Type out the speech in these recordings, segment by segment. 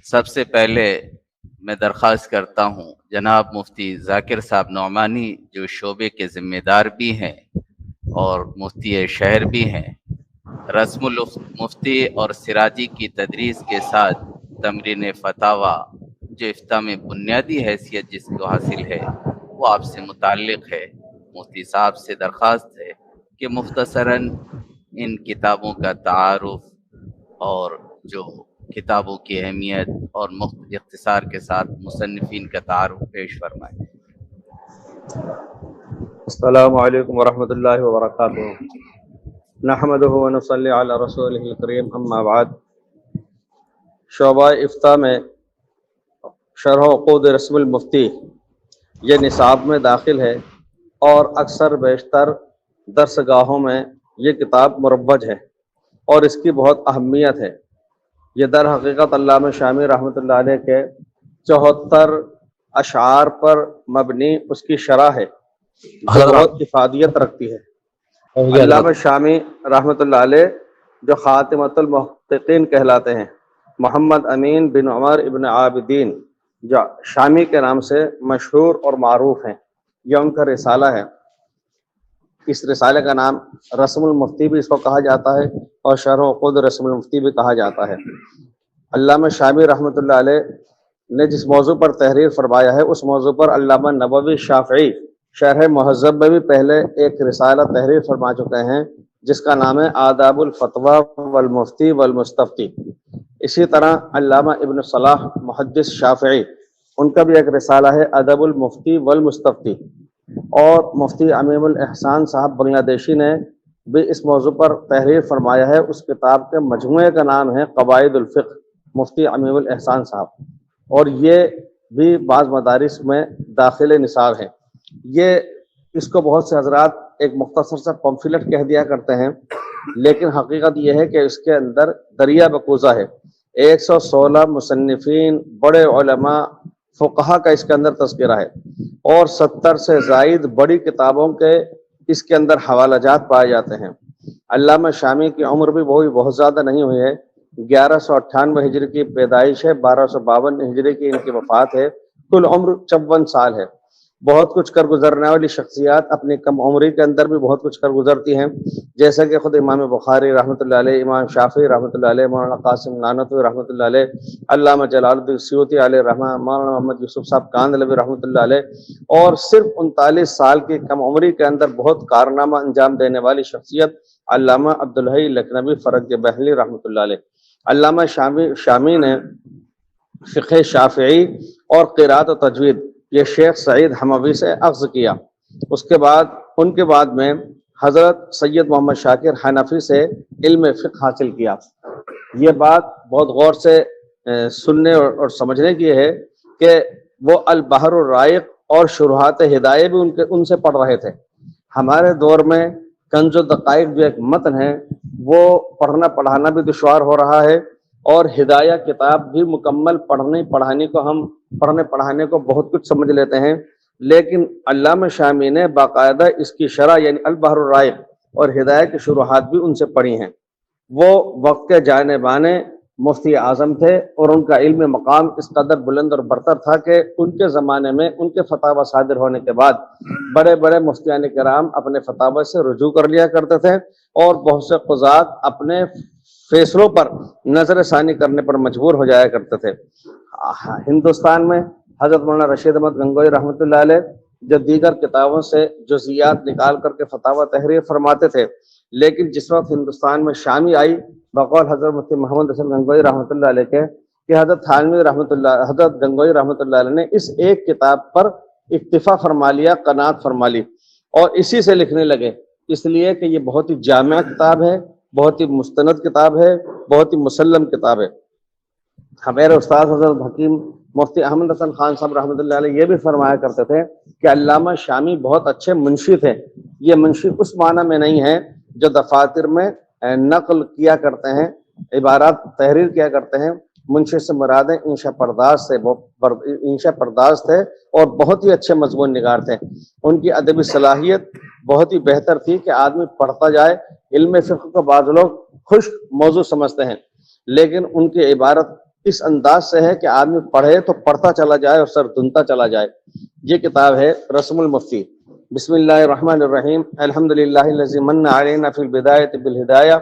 سب سے پہلے میں درخواست کرتا ہوں جناب مفتی ذاکر صاحب نعمانی جو شعبے کے ذمہ دار بھی ہیں اور مفتی شہر بھی ہیں، رسم المفتی اور سراجی کی تدریس کے ساتھ تمرین فتاوی جو افتاء میں بنیادی حیثیت جس کو حاصل ہے وہ آپ سے متعلق ہے۔ مفتی صاحب سے درخواست ہے کہ مختصراً ان کتابوں کا تعارف اور جو کتابوں کی اہمیت اور اختصار کے ساتھ مصنفین کا تعارف پیش فرمائیں۔ السلام علیکم ورحمۃ اللہ وبرکاتہ۔ نحمدہ ونصلی علی رسولہ الکریم، اما بعد۔ شعبہ افتاء میں شرح عقود رسم المفتی یہ نصاب میں داخل ہے اور اکثر بیشتر درس گاہوں میں یہ کتاب مروج ہے اور اس کی بہت اہمیت ہے۔ یہ در حقیقت علامہ شامی رحمۃ اللہ علیہ کے 74 اشعار پر مبنی اس کی شرح ہے جو بہت افادیت رکھتی ہے۔ علامہ شامی رحمۃ اللہ علیہ جو خاتمۃ المحققین کہلاتے ہیں، محمد امین بن عمر ابن عابدین جو شامی کے نام سے مشہور اور معروف ہیں، یہ ان کا رسالہ ہے۔ اس رسالے کا نام رسم المفتی بھی اس کو کہا جاتا ہے اور شرح عقود رسم المفتی بھی کہا جاتا ہے۔ علامہ شامی رحمۃ اللہ علیہ نے جس موضوع پر تحریر فرمایا ہے اس موضوع پر علامہ نووی شافعی شرح مہذب میں بھی پہلے ایک رسالہ تحریر فرما چکے ہیں جس کا نام ہے آداب الفتویٰ والمفتی والمستفتی۔ اسی طرح علامہ ابن صلاح محدث شافعی ان کا بھی ایک رسالہ ہے ادب المفتی والمستفتی، اور مفتی امیم الاحسان صاحب بنگلہ دیشی نے بھی اس موضوع پر تحریر فرمایا ہے۔ اس کتاب کے مجموعے کا نام ہے قواعد الفقہ، مفتی امیم الاحسان صاحب، اور یہ بھی بعض مدارس میں داخل نصاب ہے۔ یہ اس کو بہت سے حضرات ایک مختصر سا پمفلٹ کہہ دیا کرتے ہیں، لیکن حقیقت یہ ہے کہ اس کے اندر دریا بکوزہ ہے۔ 116 مصنفین، بڑے علماء، فقہا کا اس کے اندر تذکرہ ہے، اور 70 سے زائد بڑی کتابوں کے اس کے اندر حوالہ جات پائے جاتے ہیں۔ علامہ شامی کی عمر بھی بہت زیادہ نہیں ہوئی ہے، 1198 ہجری کی پیدائش ہے، 1252 ہجری کی ان کی وفات ہے، کل عمر 54 سال ہے۔ بہت کچھ کر گزرنے والی شخصیات اپنی کم عمری کے اندر بھی بہت کچھ کر گزرتی ہیں، جیسے کہ خود امام بخاری رحمۃ اللہ علیہ، امام شافعی رحمۃ اللہ علیہ، مولانا قاسم نانوتوی رحمۃ اللہ علیہ، علامہ جلال الدین سیوطی علیہ رحمہ، مولانا محمد یوسف صاحب کاندھلوی رحمۃ اللہ علیہ، اور صرف 39 سال کی کم عمری کے اندر بہت کارنامہ انجام دینے والی شخصیت علامہ عبدالحی لکھنوی فرج بحلی رحمۃ اللہ علیہ۔ علامہ شامی نے فقہ شافعی اور قرات و تجوید یہ شیخ سعید حموی سے اخذ کیا۔ اس کے بعد ان کے بعد میں حضرت سید محمد شاکر حنفی سے علم فقہ حاصل کیا۔ یہ بات بہت غور سے سننے اور سمجھنے کی ہے کہ وہ البحر الرائق اور شروحات ہدایہ بھی ان سے پڑھ رہے تھے۔ ہمارے دور میں کنز و دقائق جو ایک متن ہے وہ پڑھنا پڑھانا بھی دشوار ہو رہا ہے، اور ہدایہ کتاب بھی مکمل پڑھنے پڑھانے کو بہت کچھ سمجھ لیتے ہیں، لیکن علامہ شامی نے باقاعدہ اس کی شرح یعنی البحر الرائق اور ہدایہ کی شروحات بھی ان سے پڑھی ہیں۔ وہ وقت کے جانے بانے مفتی اعظم تھے، اور ان کا علم مقام اس قدر بلند اور برتر تھا کہ ان کے زمانے میں ان کے فتاوی صادر ہونے کے بعد بڑے بڑے مفتیان کرام اپنے فتاوی سے رجوع کر لیا کرتے تھے، اور بہت سے قضات اپنے فیصلوں پر نظر ثانی کرنے پر مجبور ہو جایا کرتے تھے۔ ہندوستان میں حضرت مولانا رشید احمد گنگوئی رحمۃ اللہ علیہ جو دیگر کتابوں سے جزئیات نکال کر کے فتاوی تحریر فرماتے تھے، لیکن جس وقت ہندوستان میں شامی آئی بقول حضرت مفتی محمد حسن گنگوئی رحمۃ اللہ علیہ کے کہ حضرت گنگوئی رحمۃ اللہ علیہ نے اس ایک کتاب پر اکتفا فرما لیا، قناعت فرما لی، اور اسی سے لکھنے لگے، اس لیے کہ یہ بہت ہی جامع کتاب ہے، بہت ہی مستند کتاب ہے، بہت ہی مسلم کتاب ہے۔ ہمارے استاد حضرت حکیم مفتی احمد حسن خان صاحب رحمۃ اللہ علیہ یہ بھی فرمایا کرتے تھے کہ علامہ شامی بہت اچھے منشی تھے۔ یہ منشی اس معنی میں نہیں ہے جو دفاتر میں نقل کیا کرتے ہیں، عبارات تحریر کیا کرتے ہیں۔ منشی سے مراد انشا پرداز سے، وہ انشا پرداز تھے اور بہت ہی اچھے مضمون نگار تھے۔ ان کی ادبی صلاحیت بہت ہی بہتر تھی کہ آدمی پڑھتا جائے۔ علم فقہ کو بعض لوگ خشک موضوع سمجھتے ہیں، لیکن ان کی عبارت اس انداز سے ہے کہ آدمی پڑھے تو پڑھتا چلا جائے اور سر دھنتا چلا جائے۔ یہ کتاب ہے رسم المفتی۔ بسم اللہ الرحمن الرحیم، الحمد للہ الذی من علینا فی البدایۃ بالہدایہ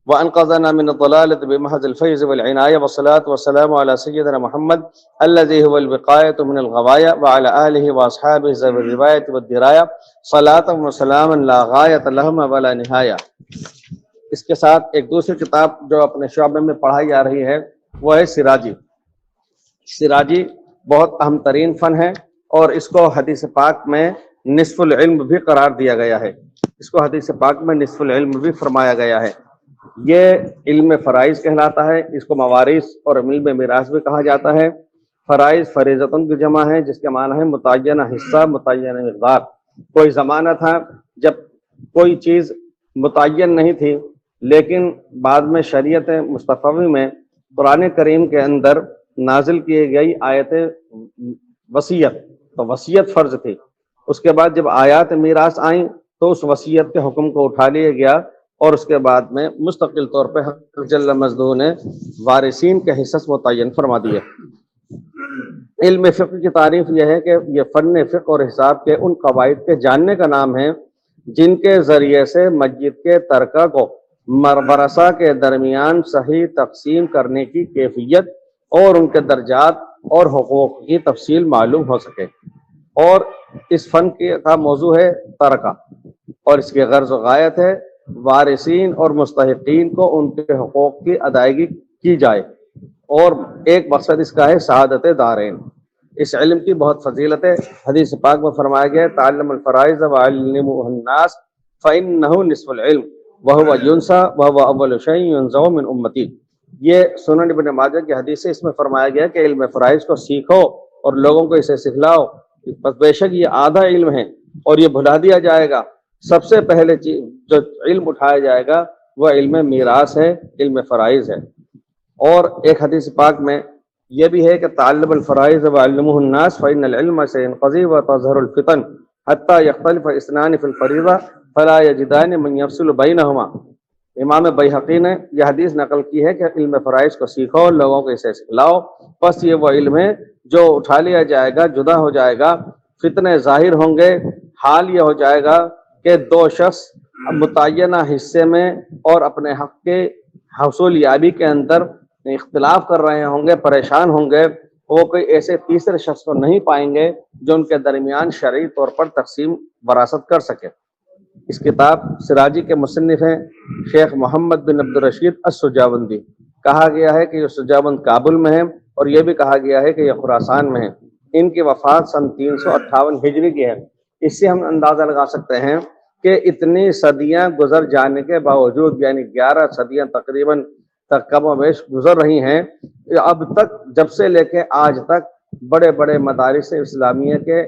وانقذنا من الضلالۃ بمحض الفیض والعنایہ، والصلاۃ والسلام علی سیدنا محمد الذی هو الوقایۃ من الغوایہ وعلی آلہ واصحابہ ذوی الروایۃ والدرایہ صلاۃ وسلاما لا غایۃ لہما ولا نہایہ۔ اس کے ساتھ ایک دوسری کتاب جو اپنے شعبے میں پڑھائی جا رہی ہے وہ ہے سراجی۔ سراجی بہت اہم ترین فن ہے اور اس کو حدیث پاک میں نصف العلم بھی قرار دیا گیا ہے، اس کو حدیث پاک میں نصف العلم بھی فرمایا گیا ہے۔ یہ علم فرائض کہلاتا ہے، اس کو موارث اور علم میراث بھی کہا جاتا ہے۔ فرائض فریضتن کی جمع ہے، جس کے معنی ہے متعینہ حصہ، متعینہ مقدار۔ کوئی زمانہ تھا جب کوئی چیز متعین نہیں تھی، لیکن بعد میں شریعت مصطفی میں قرآن کریم کے اندر نازل کی گئی آیت وصیت، تو وصیت فرض تھی۔ اس کے بعد جب آیات میراث آئیں تو اس وصیت کے حکم کو اٹھا لیا گیا اور اس کے بعد میں مستقل طور پہ حق جل مجدہ نے وارثین کے حصص متعین فرما دیے۔ علم فقہ کی تعریف یہ ہے کہ یہ فن فقہ اور حساب کے ان قواعد کے جاننے کا نام ہے جن کے ذریعے سے میت کے ترکہ کو ورثہ کے درمیان صحیح تقسیم کرنے کی کیفیت اور ان کے درجات اور حقوق کی تفصیل معلوم ہو سکے۔ اور اس فن کا موضوع ہے ترکہ، اور اس کی غرض و غایت ہے وارثین اور مستحقین کو ان کے حقوق کی ادائیگی کی جائے، اور ایک مقصد اس کا ہے سعادت دارین۔ اس علم کی بہت فضیلت ہے۔ حدیث پاک میں فرمایا گیا ہے تعلم الفرائض وعلموہ الناس فإنہ نصف العلم وہو ینسیٰ وہو اول شیء ینزع من امتی۔ یہ سنن ابن ماجہ کی حدیث ہے، اس میں فرمایا گیا کہ علم فرائض کو سیکھو اور لوگوں کو اسے سکھلاؤ، بس بے شک یہ آدھا علم ہے اور یہ بھلا دیا جائے گا۔ سب سے پہلے جو علم اٹھایا جائے گا وہ علم میراث ہے، علم فرائض ہے۔ اور ایک حدیث پاک میں یہ بھی ہے کہ تعلم الفرائض وعلموہ الناس فإن العلم سينقضي وتظهر الفتن حتى يختلف اثنان في الفریضہ فلا يجدان من يفصل بینہما۔ امام بیہقی نے یہ حدیث نقل کی ہے کہ علم فرائض کو سیکھو، لوگوں کو اسے سکھلاؤ، بس یہ وہ علم ہے جو اٹھا لیا جائے گا، جدا ہو جائے گا، فتنے ظاہر ہوں گے۔ حال یہ ہو جائے گا کہ دو شخص متعینہ حصے میں اور اپنے حق کے حصول یابی کے اندر اختلاف کر رہے ہوں گے، پریشان ہوں گے، وہ کوئی ایسے تیسرے شخص کو نہیں پائیں گے جو ان کے درمیان شرعی طور پر تقسیم وراثت کر سکے۔ اس کتاب سراجی کے مصنف ہیں شیخ محمد بن عبد الرشید السجاوندی۔ کہا گیا ہے کہ یہ سجاوند کابل میں ہے، اور یہ بھی کہا گیا ہے کہ یہ خراسان میں ہے۔ ان کی وفات سن 358 ہجری کی ہے۔ اس سے ہم اندازہ لگا سکتے ہیں کہ اتنی صدیاں گزر جانے کے باوجود، یعنی 11 صدیاں تقریباً کم و بیش گزر رہی ہیں، اب تک جب سے لے کے آج تک بڑے بڑے مدارس اسلامیہ کے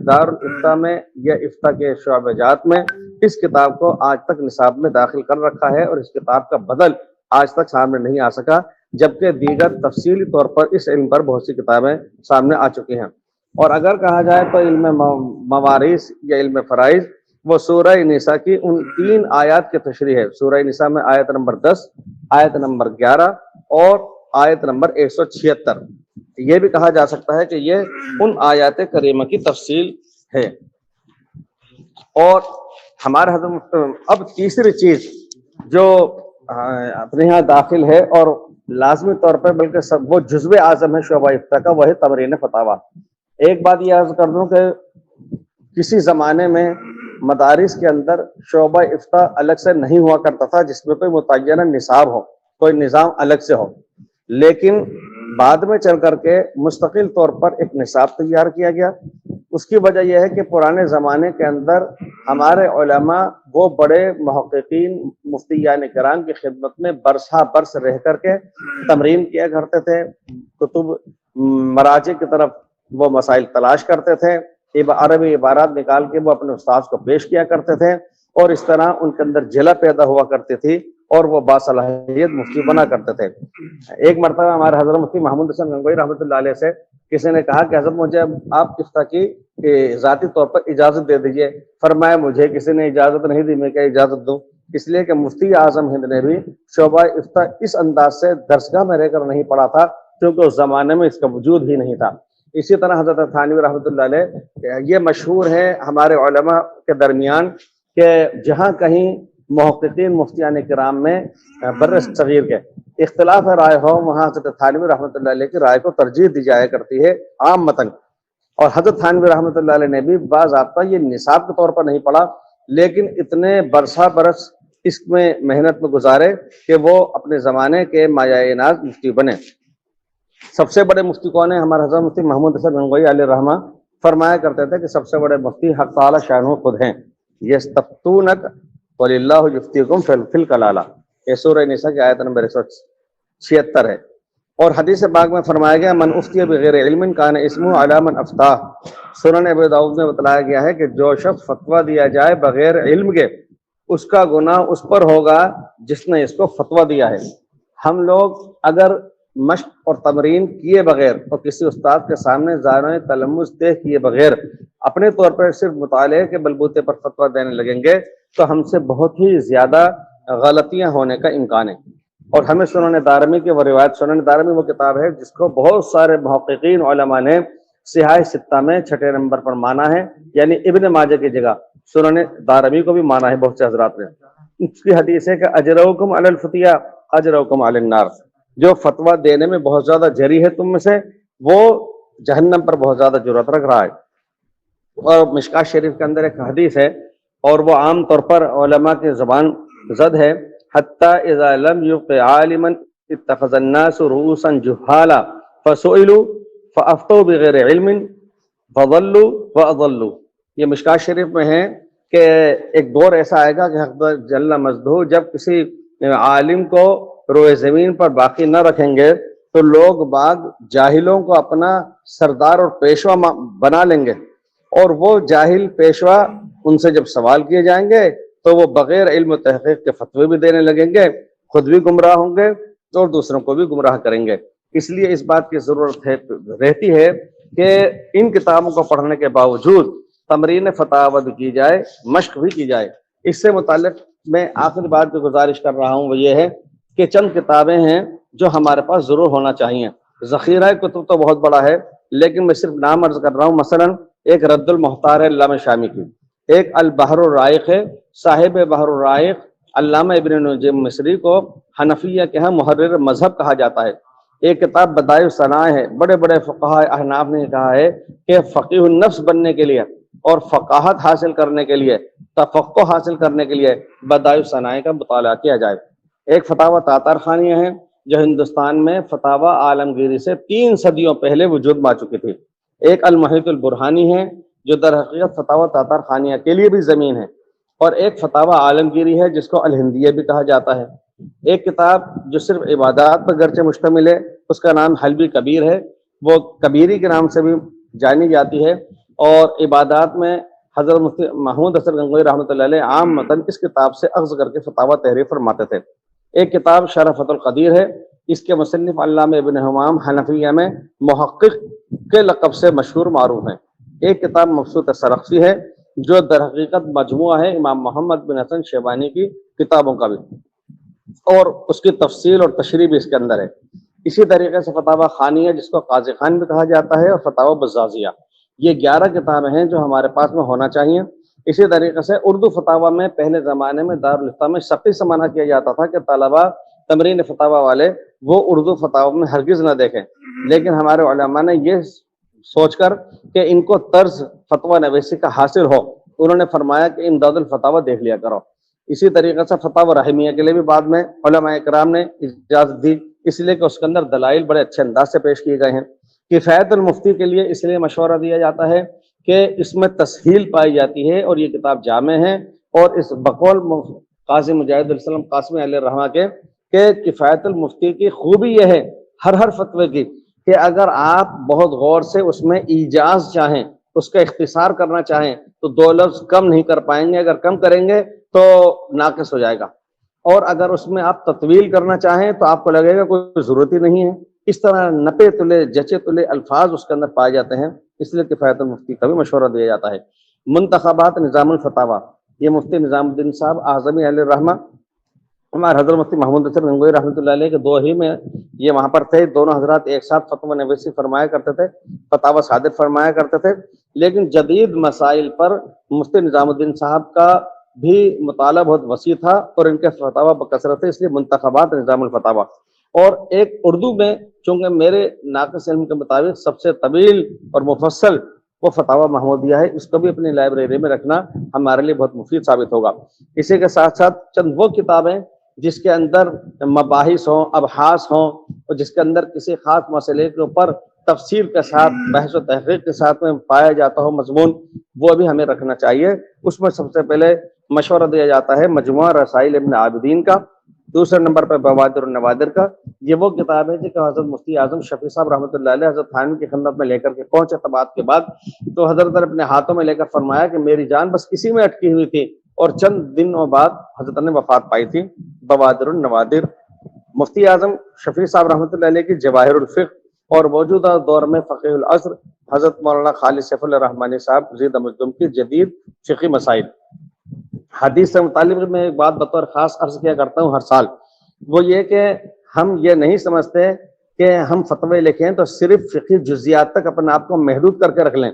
دارالافتاء میں یا افتاء کے شعبہ جات میں اس کتاب کو آج تک نصاب میں داخل کر رکھا ہے، اور اس کتاب کا بدل آج تک سامنے نہیں آ سکا، جبکہ دیگر تفصیلی طور پر اس علم پر بہت سی کتابیں سامنے آ چکی ہیں۔ اور اگر کہا جائے تو علم موارث یا علم فرائض وہ سورہ نساء کی ان 3 آیات کی تشریح ہے۔ سورہ نساء میں آیت نمبر 10، آیت نمبر 11 اور آیت نمبر 176۔ یہ بھی کہا جا سکتا ہے کہ یہ ان آیات کریمہ کی تفصیل ہے۔ اور ہمارے حضرت اب تیسری چیز جو اپنے یہاں داخل ہے اور لازمی طور پر بلکہ وہ جزو اعظم ہے شعبہ افتاء کا، وہ ہے تمرین فتاویٰ۔ ایک بات یہ عرض کر دوں کہ کسی زمانے میں مدارس کے اندر شعبہ افتاء الگ سے نہیں ہوا کرتا تھا جس میں کوئی متعینہ نصاب ہو، کوئی نظام الگ سے ہو، لیکن بعد میں چل کر کے مستقل طور پر ایک نصاب تیار کیا گیا۔ اس کی وجہ یہ ہے کہ پرانے زمانے کے اندر ہمارے علماء وہ بڑے محققین مفتیان کرام کی خدمت میں برسہ برس رہ کر کے تمرین کیا کرتے تھے، کتب مراجع کی طرف وہ مسائل تلاش کرتے تھے، عربی عبارات نکال کے وہ اپنے استاذ کو پیش کیا کرتے تھے، اور اس طرح ان کے اندر جلا پیدا ہوا کرتی تھی اور وہ باصلاحیت مفتی بنا کرتے تھے۔ ایک مرتبہ ہمارے حضرت مفتی محمود حسن گنگوئی رحمۃ اللہ علیہ سے کسی نے کہا کہ حضرت مجھے آپ افتاء کی ذاتی طور پر اجازت دے دیجئے۔ فرمایا مجھے کسی نے اجازت نہیں دی، میں کیا اجازت دوں؟ اس لیے کہ مفتی اعظم ہند نے بھی شعبہ افتاء اس انداز سے درسگاہ میں رہ کر نہیں پڑھا تھا کیونکہ اس زمانے میں اس کا وجود ہی نہیں تھا۔ اسی طرح حضرت تھانوی رحمۃ اللہ علیہ یہ مشہور ہے ہمارے علماء کے درمیان کہ جہاں کہیں محققین مفتیان کرام میں بر صغیر کے اختلاف رائے ہو، وہاں حضرت تھانوی رحمۃ اللہ علیہ کی رائے کو ترجیح دی جایا کرتی ہے عام متن۔ اور حضرت تھانوی رحمۃ اللہ علیہ نے بھی باضابطہ یہ نصاب کے طور پر نہیں پڑھا، لیکن اتنے برسہ برس اس میں محنت میں گزارے کہ وہ اپنے زمانے کے مایۂ ناز مفتی بنے۔ سب سے بڑے مفتی کون ہیں؟ ہمارے حضرت مفتی محمود حسن گنگوئی علیہ رحمہ فرمایا کرتے تھے کہ سب سے بڑے مفتی حق تعالی شانہ خود ہیں۔ یستفتونک وللہ یفتیکم فی الکلالہ، یہ سورہ نساء کی آیت نمبر 176 ہے۔ اور حدیث پاک میں فرمایا گیا من افتی بغیر علم کان اسمہ علی من افتاہ، سنن ابی داؤد میں بتلایا گیا ہے کہ جو شخص فتویٰ دیا جائے بغیر علم کے اس کا گناہ اس پر ہوگا جس نے اس کو فتویٰ دیا ہے۔ ہم لوگ اگر مشق اور تمرین کیے بغیر اور کسی استاد کے سامنے زانوِ تلمذ طے کیے بغیر اپنے طور پر صرف مطالعے کے بلبوتے پر فتویٰ دینے لگیں گے تو ہم سے بہت ہی زیادہ غلطیاں ہونے کا امکان ہے۔ اور ہمیں سنن دارمی کی وہ روایت، سنن دارمی وہ کتاب ہے جس کو بہت سارے محققین علماء نے صحاح ستہ میں 6 نمبر پر مانا ہے، یعنی ابن ماجہ کی جگہ سنن دارمی کو بھی مانا ہے بہت سے حضرات نے۔ اس کی حدیث ہے کہ اجرؤکم علی الفتیہ اجرؤکم علی النار، جو فتویٰ دینے میں بہت زیادہ جری ہے تم میں سے وہ جہنم پر بہت زیادہ جرأت رکھ رہا ہے۔ اور مشکات شریف کے اندر ایک حدیث ہے اور وہ عام طور پر علماء کی زبان زد ہے، حتی اذا لم یبق عالما اتخذ الناس رؤوسا جہالا فسئلوا فافتوا بغیر علم فضلوا واضلوا۔ یہ مشکات شریف میں ہے کہ ایک دور ایسا آئے گا کہ حق جل مجدہ جب کسی عالم کو روئے زمین پر باقی نہ رکھیں گے تو لوگ باغ جاہلوں کو اپنا سردار اور پیشوا بنا لیں گے، اور وہ جاہل پیشوا ان سے جب سوال کیے جائیں گے تو وہ بغیر علم و تحقیق کے فتوے بھی دینے لگیں گے، خود بھی گمراہ ہوں گے اور دوسروں کو بھی گمراہ کریں گے۔ اس لیے اس بات کی ضرورت رہتی ہے کہ ان کتابوں کو پڑھنے کے باوجود تمرین فتاوی بھی کی جائے، مشق بھی کی جائے۔ اس سے متعلق میں آخری بات جو گزارش کر رہا ہوں وہ یہ ہے کہ چند کتابیں ہیں جو ہمارے پاس ضرور ہونا چاہیے۔ ذخیرہ کتب تو بہت بڑا ہے لیکن میں صرف نام عرض کر رہا ہوں۔ مثلا ایک رد المختار ہے علامہ شامی کی، ایک البحر الرائق ہے، صاحب بحر الرائق علامہ ابن نجم مصری کو حنفیہ کے ہاں محرر مذہب کہا جاتا ہے۔ ایک کتاب بدائع الصنائع ہے، بڑے بڑے فقہاء احناف نے کہا ہے کہ فقیہ النفس بننے کے لیے اور فقاہت حاصل کرنے کے لیے، تفقہ حاصل کرنے کے لیے بدائع الصنائع کا مطالعہ کیا جائے۔ ایک فتاوی تاتار خانیہ ہے جو ہندوستان میں فتاوی عالمگیری سے 3 صدیوں پہلے وجود میں آ چکی تھی۔ ایک المحیط البرہانی ہے جو در حقیقت فتاوی تاتار خانیہ کے لیے بھی زمین ہے، اور ایک فتاوی عالمگیری ہے جس کو الہندیہ بھی کہا جاتا ہے۔ ایک کتاب جو صرف عبادات پر گرچہ مشتمل ہے اس کا نام حلبی کبیر ہے، وہ کبیری کے نام سے بھی جانی جاتی ہے، اور عبادات میں حضرت مفتی محمود حسن گنگوئی رحمۃ اللہ علیہ عام متن اس کتاب سے اخذ کر کے فتاوی تحریر فرماتے تھے۔ ایک کتاب شرفۃ القدیر ہے، اس کے مصنف علامہ ابن حمام حنفیہ میں محقق کے لقب سے مشہور معروف ہیں۔ ایک کتاب مبسوط سرخسی ہے جو در حقیقت مجموعہ ہے امام محمد بن حسن شیبانی کی کتابوں کا بھی، اور اس کی تفصیل اور تشریح بھی اس کے اندر ہے۔ اسی طریقے سے فتاوی خانیہ جس کو قاضی خان بھی کہا جاتا ہے، اور فتاوی بزازیہ، یہ 11 کتابیں ہیں جو ہمارے پاس میں ہونا چاہیے۔ اسی طریقے سے اردو فتاوی میں پہلے زمانے میں دارالفتہ میں سختی سے منع کیا جاتا تھا کہ طلبہ تمرین فتاوی والے وہ اردو فتاوی میں ہرگز نہ دیکھیں، لیکن ہمارے علماء نے یہ سوچ کر کہ ان کو طرز فتویٰ نویسی کا حاصل ہو، انہوں نے فرمایا کہ امداد الفتاوی دیکھ لیا کرو۔ اسی طریقے سے فتاوی رحمیہ کے لیے بھی بعد میں علماء اکرام نے اجازت دی، اس لیے کہ اس کے اندر دلائل بڑے اچھے انداز سے پیش کیے گئے ہیں۔ کفایت المفتی کے لیے اس لیے مشورہ دیا جاتا ہے کہ اس میں تسہیل پائی جاتی ہے، اور یہ کتاب جامع ہے، اور اس بقول قاضی مجاہد السلام قاسمی علیہ الرحمہ کے کہ کفایت المفتی کی خوبی یہ ہے ہر فتوے کی کہ اگر آپ بہت غور سے اس میں ایجاز چاہیں، اس کا اختصار کرنا چاہیں تو 2 لفظ کم نہیں کر پائیں گے، اگر کم کریں گے تو ناقص ہو جائے گا، اور اگر اس میں آپ تطویل کرنا چاہیں تو آپ کو لگے گا کوئی ضرورت ہی نہیں ہے۔ اس طرح نپے تلے جچے تلے الفاظ اس کے اندر پائے جاتے ہیں، اس لیے کفایت المفتی کا بھی مشورہ دیا جاتا ہے۔ منتخبات نظام الفتاوی، یہ مفتی نظام الدین صاحب اعظمی علیہ الرحمہ ہمارے حضرت مفتی محمود حسن گنگوئی رحمۃ اللہ علیہ کے دو ہی میں یہ وہاں پر تھے، دونوں حضرات ایک ساتھ فتویٰ نویسی فرمایا کرتے تھے، فتاوی صادر فرمایا کرتے تھے، لیکن جدید مسائل پر مفتی نظام الدین صاحب کا بھی مطالعہ بہت وسیع تھا اور ان کے فتاوی بکثرت ہے، اس لیے منتخبات نظام الفتاوی، اور ایک اردو میں چونکہ میرے ناقص علم کے مطابق سب سے طویل اور مفصل وہ فتاوی محمودیہ ہے، اس کو بھی اپنی لائبریری میں رکھنا ہمارے لیے بہت مفید ثابت ہوگا۔ اسی کے ساتھ ساتھ چند وہ کتابیں جس کے اندر مباحث ہوں، ابحاث ہوں، اور جس کے اندر کسی خاص مسئلے کے اوپر تفسیر کے ساتھ بحث و تحقیق کے ساتھ میں پایا جاتا ہو مضمون، وہ بھی ہمیں رکھنا چاہیے۔ اس میں سب سے پہلے مشورہ دیا جاتا ہے مجموعہ رسائل ابن عابدین کا، دوسرے نمبر پر بوادر النوادر کا۔ یہ وہ کتاب ہے کہ حضرت مفتی اعظم شفیع صاحب رحمۃ اللہ علیہ حضرت تھانوی کی خدمت میں لے کر کے پہنچے طبعات کے بعد، تو حضرت نے اپنے ہاتھوں میں لے کر فرمایا کہ میری جان بس اسی میں اٹکی ہوئی تھی، اور چند دنوں بعد حضرت نے وفات پائی تھی۔ بوادر النوادر، مفتی اعظم شفیع صاحب رحمۃ اللہ علیہ کی جواہر الفقہ، اور موجودہ دور میں فقیہ العصر حضرت مولانا خالد سیف اللہ رحمانی صاحب زید مجدم کی جدید فقہی مسائل۔ حدیث سے متعلق میں ایک بات بطور خاص عرض کیا کرتا ہوں ہر سال، وہ یہ کہ ہم یہ نہیں سمجھتے کہ ہم فتوے لکھیں تو صرف فقہی جزیات تک اپنے آپ کو محدود کر کے رکھ لیں،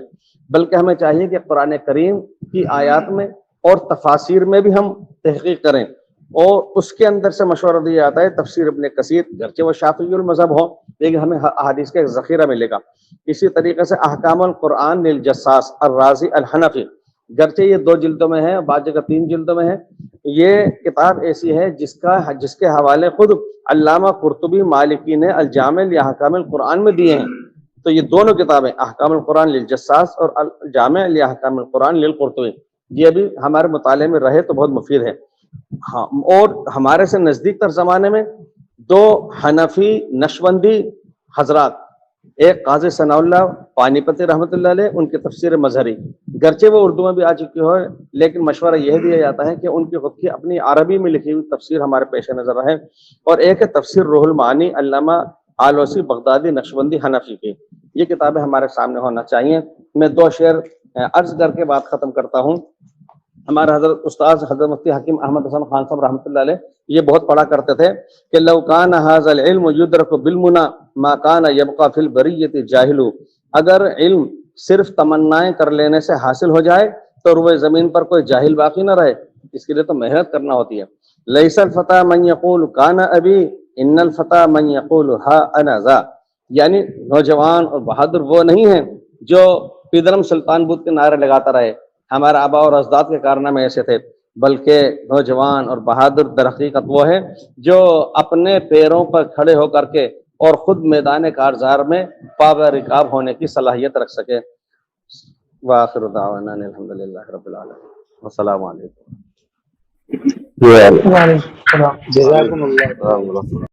بلکہ ہمیں چاہیے کہ قرآن کریم کی آیات میں اور تفاسیر میں بھی ہم تحقیق کریں، اور اس کے اندر سے مشورہ دیا جاتا ہے تفسیر ابن کثیر، گرچہ وہ شافعی المذہب ہو لیکن ہمیں احادیث کا ایک ذخیرہ ملے گا۔ اسی طریقے سے احکام القرآن للجساس الرازی الحنفی، گرچہ یہ 2 جلدوں میں ہے، بعض جگہ 3 جلدوں میں ہے، یہ کتاب ایسی ہے جس کے حوالے خود علامہ قرطبی مالکی نے الجامع لاحکام القرآن میں دیے ہیں۔ تو یہ دونوں کتابیں احکام القرآن للجساس اور الجامع لاحکام القرآن للقرطبی، یہ بھی ہمارے مطالعے میں رہے تو بہت مفید ہے۔ ہاں، اور ہمارے سے نزدیک تر زمانے میں 2 حنفی نشبندی حضرات، ایک قاضی ثناء اللہ پانی پتی رحمۃ اللہ علیہ، ان کی تفسیر مظہری، گرچہ وہ اردو میں بھی آ چکی ہو، لیکن مشورہ یہ دیا جاتا ہے کہ ان کی خود کی اپنی عربی میں لکھی ہوئی تفسیر ہمارے پیش نظر رہے، اور ایک ہے تفسیر روح المعانی علامہ آلوسی بغدادی نقشبندی حنفی کی۔ یہ کتابیں ہمارے سامنے ہونا چاہیے۔ میں 2 شعر عرض کر کے بات ختم کرتا ہوں۔ ہمارے حضرت استاد حضرت مفتی حکیم احمد حسن خان صاحب رحمۃ اللہ علیہ یہ بہت پڑھا کرتے تھے کہ لو کان ھذا العلم یدرک بالمنى ما کان یبقى فی البریۃ جاہل، اگر علم صرف تمنائیں کر لینے سے حاصل ہو جائے تو روئے زمین پر کوئی جاہل باقی نہ رہے، اس کے لیے تو محنت کرنا ہوتی ہے۔ لیس الفتى من یقول کان ابی ان الفتى من یقول ها انا ذا، یعنی نوجوان اور بہادر وہ نہیں ہیں جو پیدرم سلطان بدھ کے نعرے لگاتا رہے ہمارے آباء اور اجداد کے کارنامے ایسے تھے، بلکہ نوجوان اور بہادر در حقیقت وہ ہے جو اپنے پیروں پر کھڑے ہو کر کے اور خود میدان کارزار میں پابہ رکاب ہونے کی صلاحیت رکھ سکے۔ وآخر دعوانا ان الحمدللہ رب العالمین، والسلام علیکم۔ جزاکم اللہ۔